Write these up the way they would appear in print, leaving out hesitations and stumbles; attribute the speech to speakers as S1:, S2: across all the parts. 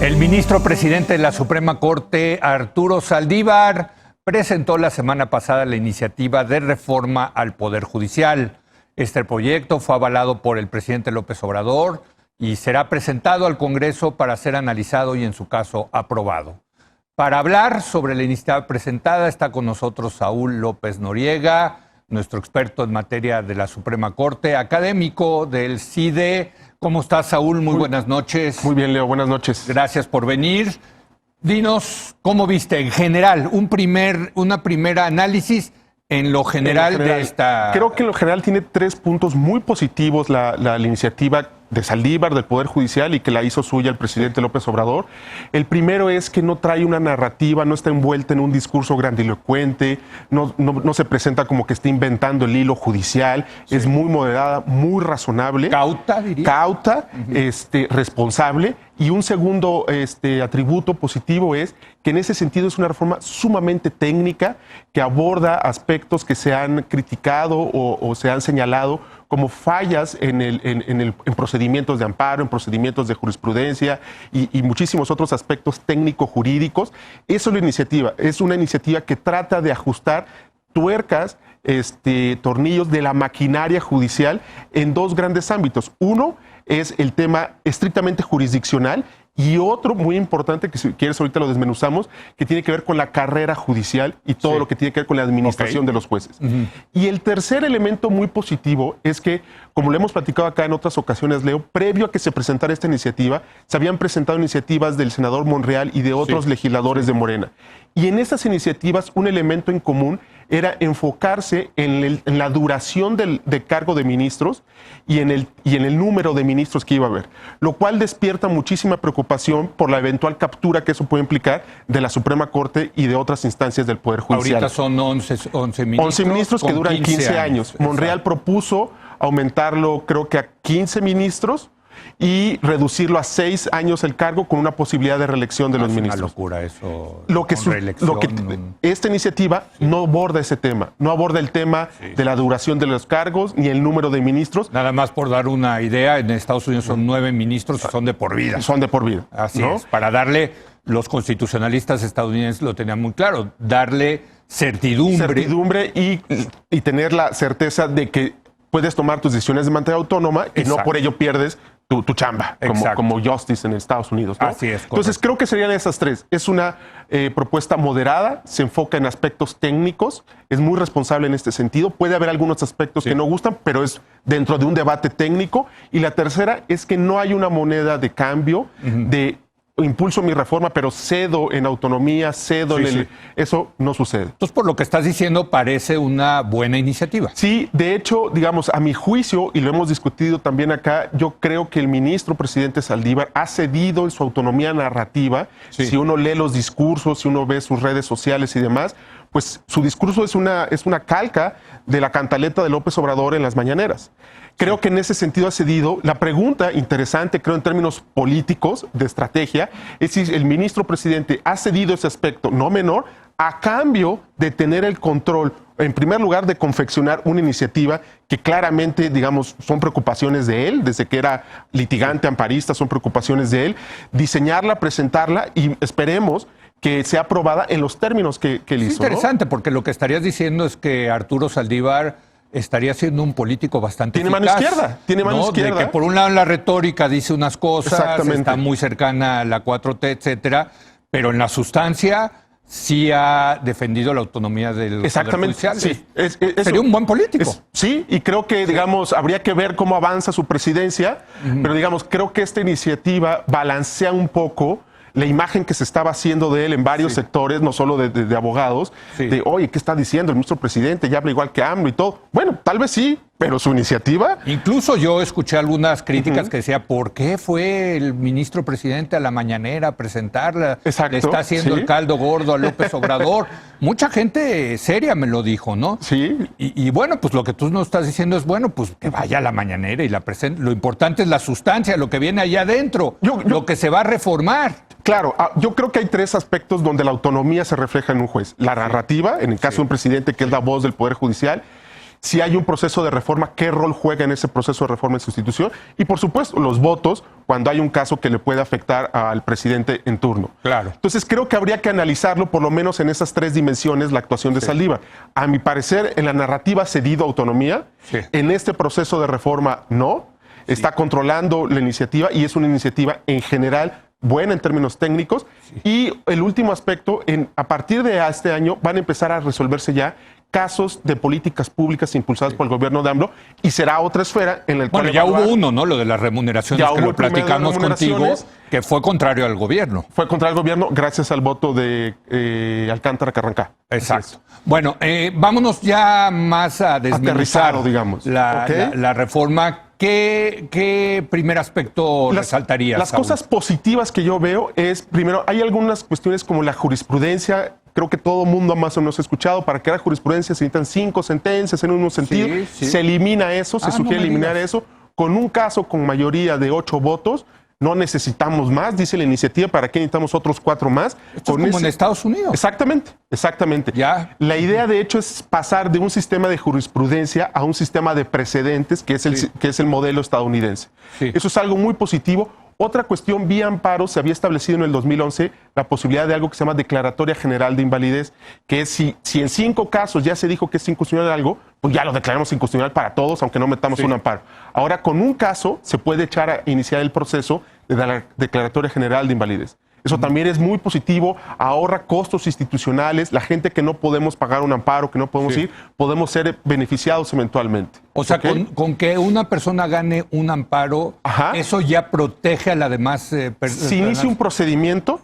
S1: El ministro presidente de la Suprema Corte, Arturo Saldívar, presentó la semana pasada la iniciativa de reforma al Poder Judicial. Este proyecto fue avalado por el presidente López Obrador y será presentado al Congreso para ser analizado y, en su caso, aprobado. Para hablar sobre la iniciativa presentada está con nosotros Saúl López Noriega, nuestro experto en materia de la Suprema Corte, académico del CIDE. ¿Cómo estás, Saúl? Muy buenas noches.
S2: Muy bien, Leo. Buenas noches.
S1: Gracias por venir. Dinos, ¿cómo viste en general una primera análisis en lo general de esta...?
S2: Creo que en lo general tiene 3 puntos muy positivos la iniciativa de Saldívar, del Poder Judicial, y que la hizo suya el presidente López Obrador. El primero es que no trae una narrativa, no está envuelta en un discurso grandilocuente, no se presenta como que está inventando el hilo judicial, sí. Es muy moderada, muy razonable.
S1: Cauta, diría.
S2: Cauta, responsable. Y un segundo atributo positivo es que en ese sentido es una reforma sumamente técnica que aborda aspectos que se han criticado o se han señalado como fallas en procedimientos de amparo, en procedimientos de jurisprudencia y muchísimos otros aspectos técnico-jurídicos. Eso es la iniciativa. Es una iniciativa que trata de ajustar tuercas, tornillos de la maquinaria judicial en 2 grandes ámbitos. Uno es el tema estrictamente jurisdiccional y otro muy importante, que si quieres ahorita lo desmenuzamos, que tiene que ver con la carrera judicial y todo lo que tiene que ver con la administración de los jueces. Y el tercer elemento muy positivo es que, como lo hemos platicado acá en otras ocasiones, Leo, previo a que se presentara esta iniciativa, se habían presentado iniciativas del senador Monreal y de otros legisladores de Morena. Y en estas iniciativas un elemento en común era enfocarse en la duración del cargo de ministros y en el número de ministros que iba a haber, lo cual despierta muchísima preocupación por la eventual captura que eso puede implicar de la Suprema Corte y de otras instancias del Poder Judicial.
S1: Ahorita son 11 ministros.
S2: 11 ministros que duran 15 años. Monreal propuso aumentarlo, creo que a 15 ministros, y reducirlo a 6 años el cargo con una posibilidad de reelección de los ministros.
S1: Es una locura eso.
S2: Esta iniciativa no aborda ese tema, no aborda el tema de la duración de los cargos ni el número de ministros.
S1: Nada más por dar una idea, en Estados Unidos son 9 ministros y son de por vida.
S2: Son de por vida.
S1: Así es, para darle, los constitucionalistas estadounidenses lo tenían muy claro, darle certidumbre.
S2: Certidumbre y tener la certeza de que puedes tomar tus decisiones de manera autónoma y no por ello pierdes tu chamba, como Justice en Estados Unidos, ¿no?
S1: Así es. Correcto.
S2: Entonces creo que serían esas 3. Es una propuesta moderada, se enfoca en aspectos técnicos, es muy responsable en este sentido. Puede haber algunos aspectos que no gustan, pero es dentro de un debate técnico. Y la tercera es que no hay una moneda de cambio de impulso mi reforma, pero cedo en autonomía, cedo en Eso no sucede.
S1: Entonces, por lo que estás diciendo, parece una buena iniciativa.
S2: Sí, de hecho, digamos, a mi juicio, y lo hemos discutido también acá, yo creo que el ministro presidente Saldívar ha cedido en su autonomía narrativa. Si uno lee los discursos, si uno ve sus redes sociales y demás, pues su discurso es una calca de la cantaleta de López Obrador en las mañaneras. Creo que en ese sentido ha cedido. La pregunta interesante, creo, en términos políticos, de estrategia, es si el ministro presidente ha cedido ese aspecto no menor a cambio de tener el control, en primer lugar, de confeccionar una iniciativa que claramente, digamos, son preocupaciones de él, desde que era litigante amparista, son preocupaciones de él, diseñarla, presentarla y esperemos que sea aprobada en los términos que él hizo.
S1: Es interesante, ¿no? Porque lo que estarías diciendo es que Arturo Saldívar estaría siendo un político bastante
S2: eficaz. Tiene mano izquierda.
S1: De que por un lado en la retórica dice unas cosas, está muy cercana a la 4T, etcétera, pero en la sustancia sí ha defendido la autonomía del Poder Judicial.
S2: Sí.
S1: Sería un buen político.
S2: Sí, y creo que, digamos, habría que ver cómo avanza su presidencia, pero, digamos, creo que esta iniciativa balancea un poco la imagen que se estaba haciendo de él en varios sectores, no solo de abogados, de, oye, ¿qué está diciendo el ministro presidente? Ya habla igual que AMLO y todo. Bueno, tal vez sí, pero su iniciativa...
S1: Incluso yo escuché algunas críticas que decía, ¿por qué fue el ministro presidente a la mañanera a presentarla? Le está haciendo el caldo gordo a López Obrador. Mucha gente seria me lo dijo, ¿no?
S2: Sí.
S1: Y bueno, pues lo que tú nos estás diciendo es, bueno, pues que vaya a la mañanera y la presente. Lo importante es la sustancia, lo que viene allá adentro, lo que se va a reformar.
S2: Claro, yo creo que hay 3 aspectos donde la autonomía se refleja en un juez. La narrativa, en el caso de un presidente que es la voz del Poder Judicial, si hay un proceso de reforma, qué rol juega en ese proceso de reforma en su institución, y por supuesto los votos cuando hay un caso que le puede afectar al presidente en turno.
S1: Claro.
S2: Entonces creo que habría que analizarlo por lo menos en esas tres dimensiones la actuación de Saldívar. A mi parecer, en la narrativa cedido autonomía, en este proceso de reforma no, está controlando la iniciativa y es una iniciativa en general buena en términos técnicos. Y el último aspecto, a partir de este año van a empezar a resolverse ya casos de políticas públicas impulsadas por el gobierno de AMLO, y será otra esfera en la cual...
S1: Bueno, ya hubo uno, ¿no? Lo de las remuneraciones, que lo platicamos contigo, que fue contrario al gobierno. Fue contrario al gobierno gracias al voto de Alcántara Carrancá. Exacto. Bueno, vámonos ya más a desmenuzar, digamos, la reforma. ¿Qué primer aspecto resaltarías? Las cosas positivas que yo veo es, primero, hay algunas cuestiones como la jurisprudencia. Creo que todo mundo más o menos ha escuchado. Para crear jurisprudencia se necesitan 5 sentencias en un sentido. Se elimina eso, se sugiere eliminar eso. Con un caso con mayoría de 8 votos, no necesitamos más, dice la iniciativa. ¿Para qué necesitamos otros 4 más? Esto es como en Estados Unidos.
S2: Exactamente, exactamente. Ya. La idea, de hecho, es pasar de un sistema de jurisprudencia a un sistema de precedentes, que es el modelo estadounidense. Eso es algo muy positivo. Otra cuestión, vía amparo, se había establecido en el 2011 la posibilidad de algo que se llama declaratoria general de invalidez, que es si en 5 casos ya se dijo que es inconstitucional algo, pues ya lo declaramos inconstitucional para todos, aunque no metamos un amparo. Ahora, con un caso se puede echar a iniciar el proceso de la declaratoria general de invalidez. Eso también es muy positivo, ahorra costos institucionales. La gente que no podemos pagar un amparo, que no podemos ir, podemos ser beneficiados eventualmente. O sea, con que una persona gane un amparo, eso ya protege a las demás personas. Si inicia un procedimiento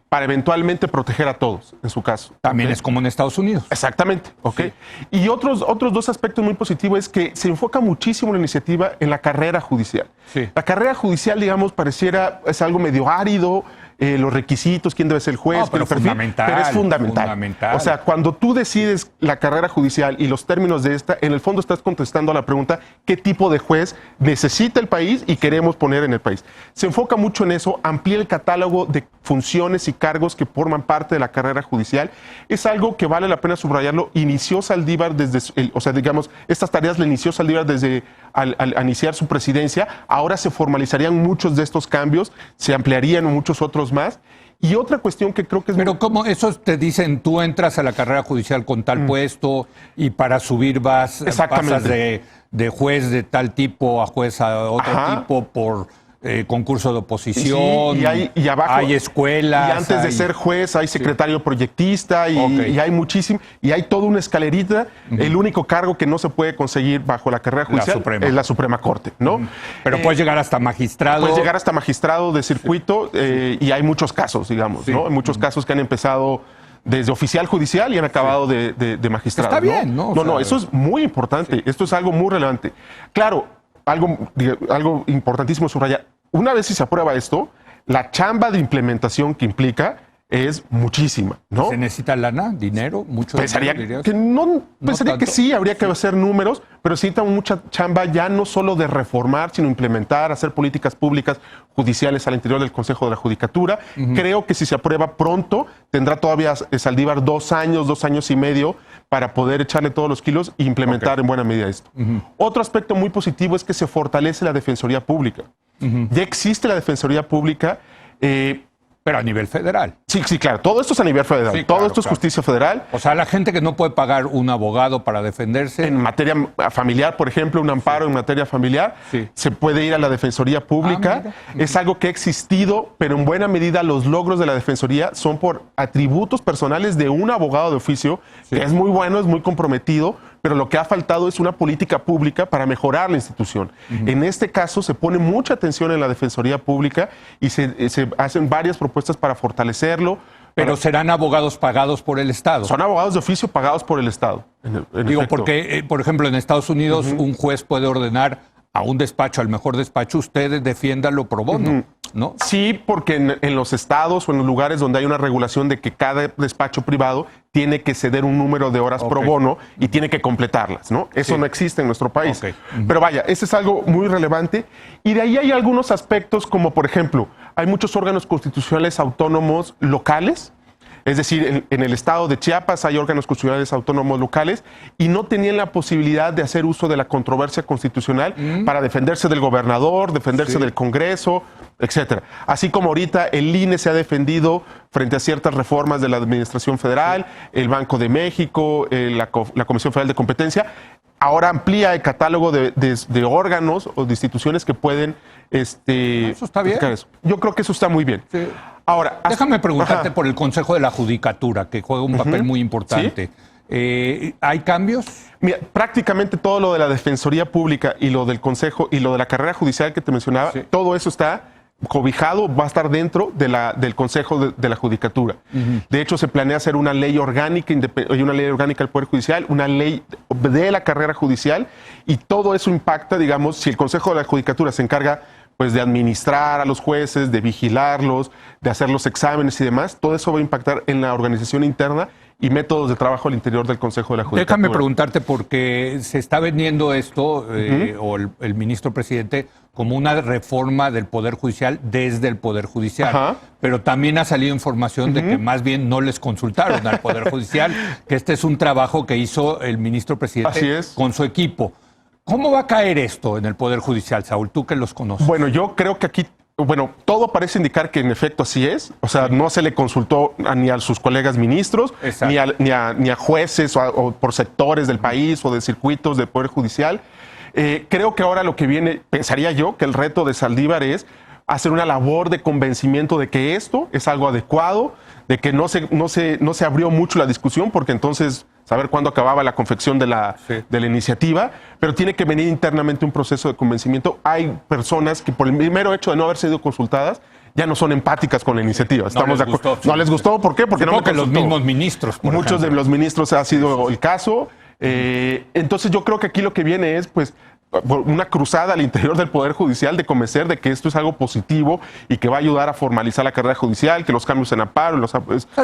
S2: para eventualmente proteger a todos, en su caso. También es como en Estados Unidos. Exactamente. Y otros 2 aspectos muy positivos es que se enfoca muchísimo la iniciativa en la carrera judicial. La carrera judicial, digamos, pareciera es algo medio árido. Los requisitos, quién debe ser el juez, pero es fundamental. O sea, cuando tú decides la carrera judicial y los términos de esta, en el fondo estás contestando a la pregunta qué tipo de juez necesita el país y queremos poner en el país. Se enfoca mucho en eso, amplía el catálogo de funciones y cargos que forman parte de la carrera judicial. Es algo que vale la pena subrayarlo. Inició Saldívar estas tareas le inició Saldívar desde al iniciar su presidencia. Ahora se formalizarían muchos de estos cambios, se ampliarían muchos otros más. Y otra cuestión que creo que es... Pero ¿cómo esos te dicen, tú entras a la carrera judicial con tal puesto y para subir pasas de juez de tal tipo a juez a otro tipo por concurso de oposición? Y abajo hay escuelas. Y antes de ser juez hay secretario proyectista y hay muchísimo. Y hay toda una escalerita. El único cargo que no se puede conseguir bajo la carrera judicial es la Suprema Corte, ¿no? Pero puedes llegar hasta magistrado. Puedes llegar hasta magistrado de circuito y hay muchos casos, digamos, ¿no? Hay muchos casos que han empezado desde oficial judicial y han acabado de magistrado. Está bien, ¿no? No, eso es muy importante. Esto es algo muy relevante. Claro, algo importantísimo subrayar. Una vez si se aprueba esto, la chamba de implementación que implica es muchísima, ¿no? ¿Se necesita lana, dinero, mucho pensaría dinero? Pensaría que sí, habría que hacer números, pero se necesita mucha chamba ya no solo de reformar, sino implementar, hacer políticas públicas judiciales al interior del Consejo de la Judicatura. Creo que si se aprueba pronto, tendrá todavía Saldívar 2 años, 2 años y medio para poder echarle todos los kilos e implementar en buena medida esto. Otro aspecto muy positivo es que se fortalece la Defensoría Pública. Ya existe la Defensoría Pública, pero a nivel federal. Sí, claro. Todo esto es a nivel federal. Todo esto es justicia federal. O sea, la gente que no puede pagar un abogado para defenderse. En materia familiar, por ejemplo, un amparo en materia familiar, se puede ir a la Defensoría Pública. Es algo que ha existido, pero en buena medida los logros de la Defensoría son por atributos personales de un abogado de oficio, que es muy bueno, es muy comprometido, pero lo que ha faltado es una política pública para mejorar la institución. En este caso se pone mucha atención en la Defensoría Pública y se hacen varias propuestas para fortalecerlo. Pero serán abogados pagados por el Estado. Son abogados de oficio pagados por el Estado. Digo, porque, por ejemplo, en Estados Unidos un juez puede ordenar a un despacho, al mejor despacho, ustedes defiéndanlo pro bono, ¿no? Sí, porque en los estados o en los lugares donde hay una regulación de que cada despacho privado tiene que ceder un número de horas pro bono y tiene que completarlas, ¿no? Eso no existe en nuestro país. Pero vaya, ese es algo muy relevante. Y de ahí hay algunos aspectos como, por ejemplo, hay muchos órganos constitucionales autónomos locales Es decir, en el estado de Chiapas hay órganos constitucionales autónomos locales y no tenían la posibilidad de hacer uso de la controversia constitucional para defenderse del gobernador, defenderse del Congreso, etcétera. Así como ahorita el INE se ha defendido frente a ciertas reformas de la Administración Federal, el Banco de México, la Comisión Federal de Competencia, ahora amplía el catálogo de órganos o de instituciones que pueden...
S1: Eso está bien.
S2: Eso. Yo creo que eso está muy bien.
S1: Sí.
S2: Ahora,
S1: déjame preguntarte por el Consejo de la Judicatura, que juega un papel muy importante. ¿Sí? ¿Hay cambios?
S2: Mira, prácticamente todo lo de la Defensoría Pública y lo del Consejo y lo de la carrera judicial que te mencionaba, todo eso está cobijado, va a estar dentro del Consejo de la Judicatura. De hecho, se planea hacer una ley orgánica del Poder Judicial, una ley de la carrera judicial, y todo eso impacta, digamos, si el Consejo de la Judicatura se encarga pues de administrar a los jueces, de vigilarlos, de hacer los exámenes y demás, todo eso va a impactar en la organización interna y métodos de trabajo al interior del Consejo de la Judicatura.
S1: Déjame preguntarte, porque se está vendiendo esto, o el ministro presidente, como una reforma del Poder Judicial desde el Poder Judicial. Pero también ha salido información de que más bien no les consultaron al Poder Judicial, que este es un trabajo que hizo el ministro presidente con su equipo. ¿Cómo va a caer esto en el Poder Judicial, Saúl? Tú que los conoces.
S2: Bueno, yo creo que aquí, todo parece indicar que en efecto así es. O sea, no se le consultó ni a sus colegas ministros, ni a jueces o por sectores del país o de circuitos del Poder Judicial. Creo que ahora lo que viene, pensaría yo, que el reto de Saldívar es hacer una labor de convencimiento de que esto es algo adecuado, de que no se abrió mucho la discusión, porque entonces saber cuándo acababa la confección de la iniciativa, pero tiene que venir internamente un proceso de convencimiento. Hay personas que por el mero hecho de no haber sido consultadas ya no son empáticas con la iniciativa. Estamos de acuerdo. No les gustó, ¿por qué? Porque no me consultó.
S1: Los mismos ministros, por
S2: Muchos de los ministros ha sido el caso. Entonces yo creo que aquí lo que viene es pues una cruzada al interior del Poder Judicial de convencer de que esto es algo positivo y que va a ayudar a formalizar la carrera judicial, que los cambios en amparo...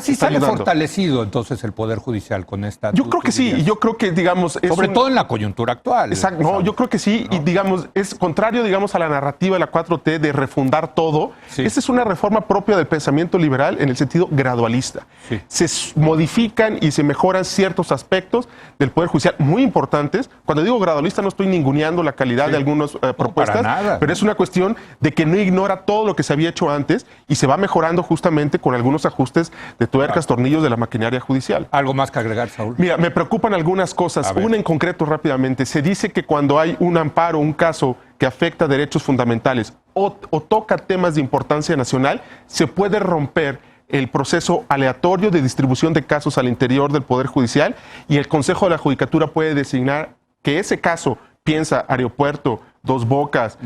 S1: sí sale fortalecido entonces el Poder Judicial con esta...
S2: Yo creo que sí, y yo creo que, digamos...
S1: Sobre todo en la coyuntura actual.
S2: Exacto, no, yo creo que sí, y digamos, es contrario, digamos, a la narrativa de la 4T de refundar todo. Esta es una reforma propia del pensamiento liberal en el sentido gradualista. Se modifican y se mejoran ciertos aspectos del Poder Judicial muy importantes. Cuando digo gradualista no estoy ninguneando la calidad de algunas propuestas, pero es una cuestión de que no ignora todo lo que se había hecho antes y se va mejorando justamente con algunos ajustes de tuercas, tornillos de la maquinaria judicial.
S1: ¿Algo más que agregar, Saúl?
S2: Mira, me preocupan algunas cosas. Una en concreto rápidamente. Se dice que cuando hay un amparo, un caso que afecta derechos fundamentales o toca temas de importancia nacional, se puede romper el proceso aleatorio de distribución de casos al interior del Poder Judicial y el Consejo de la Judicatura puede designar que ese caso, piensa Aeropuerto, Dos Bocas,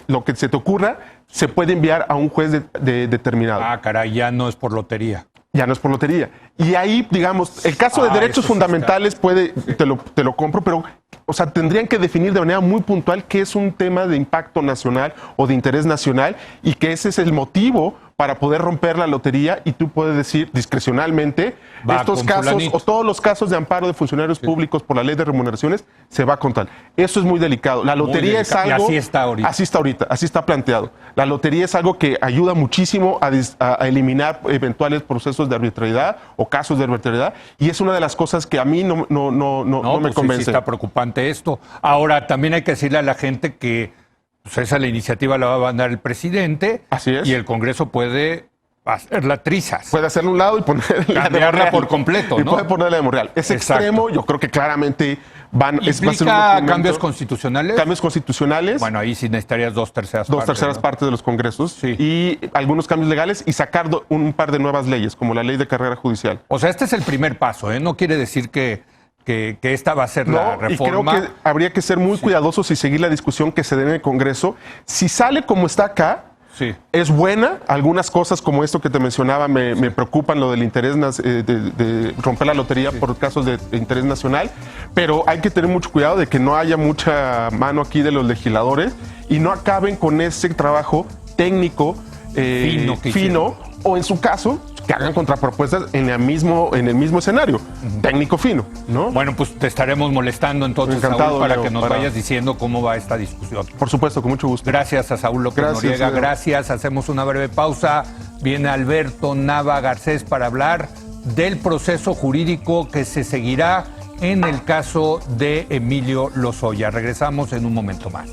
S2: lo que se te ocurra, se puede enviar a un juez determinado.
S1: Ah, caray, ya no es por lotería.
S2: Ya no es por lotería. Y ahí, digamos, el caso de derechos fundamentales puede, te lo compro, pero, o sea, tendrían que definir de manera muy puntual qué es un tema de impacto nacional o de interés nacional y que ese es el motivo para poder romper la lotería y tú puedes decir discrecionalmente estos casos o todos los casos de amparo de funcionarios públicos por la ley de remuneraciones se va con tal. Eso es muy delicado. La lotería es algo...
S1: Y así está ahorita.
S2: Así está ahorita, así está planteado. La lotería es algo que ayuda muchísimo a eliminar eventuales procesos de arbitrariedad o casos de arbitrariedad y es una de las cosas que a mí no me convence.
S1: Sí está preocupante esto. Ahora, también hay que decirle a la gente que pues esa la iniciativa la va a mandar el presidente.
S2: Así es.
S1: Y el Congreso puede hacerla trizas.
S2: Puede hacerlo a un lado y
S1: cambiarla por completo,
S2: ¿no? Y puede ponerla de Monreal. Es extremo, yo creo que claramente va a ser un
S1: cambios constitucionales.
S2: Cambios constitucionales.
S1: Bueno, ahí sí necesitarías dos terceras
S2: partes de los congresos. Y algunos cambios legales y sacar un par de nuevas leyes, como la ley de carrera judicial.
S1: O sea, este es el primer paso, ¿eh? No quiere decir que esta va a ser la reforma.
S2: Y creo que habría que ser muy cuidadosos y seguir la discusión que se dé en el Congreso. Si sale como está acá, es buena. Algunas cosas como esto que te mencionaba me preocupan, lo del interés de romper la lotería por casos de interés nacional, pero hay que tener mucho cuidado de que no haya mucha mano aquí de los legisladores y no acaben con ese trabajo técnico fino, o en su caso, que hagan contrapropuestas en el mismo escenario, técnico fino, ¿no?
S1: Bueno, pues te estaremos molestando entonces,
S2: Encantado,
S1: Saúl, para
S2: Leo,
S1: que nos
S2: para-
S1: vayas diciendo cómo va esta discusión.
S2: Por supuesto, con mucho gusto.
S1: Gracias a Saúl López
S2: Gracias,
S1: Noriega,
S2: Leo.
S1: gracias. Hacemos una breve pausa. Viene Alberto Nava Garcés para hablar del proceso jurídico que se seguirá en el caso de Emilio Lozoya. Regresamos en un momento más.